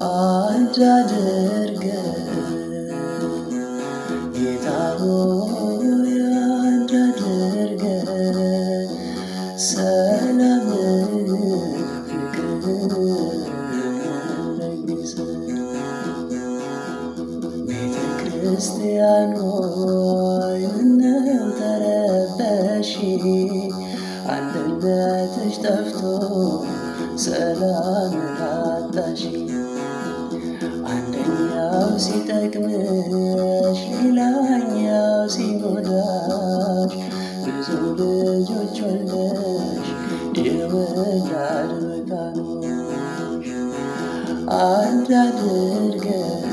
አንድ አድርገን ጌታ ሆይ አንድ አድርገን ሰላምን ፍቅርን ለግሰን ቤተ ክርስቲያን ሆይ ምነው ተረበሽ አንድነትሽ ጠፍቶ ሰላም አጣሽ አንደኛው ሲጠቅምሽ ሌላኛው ሲጎዳሽ ብዙ ልጆች ወልደሽ የወላድ መካኖች አንድ አድርገን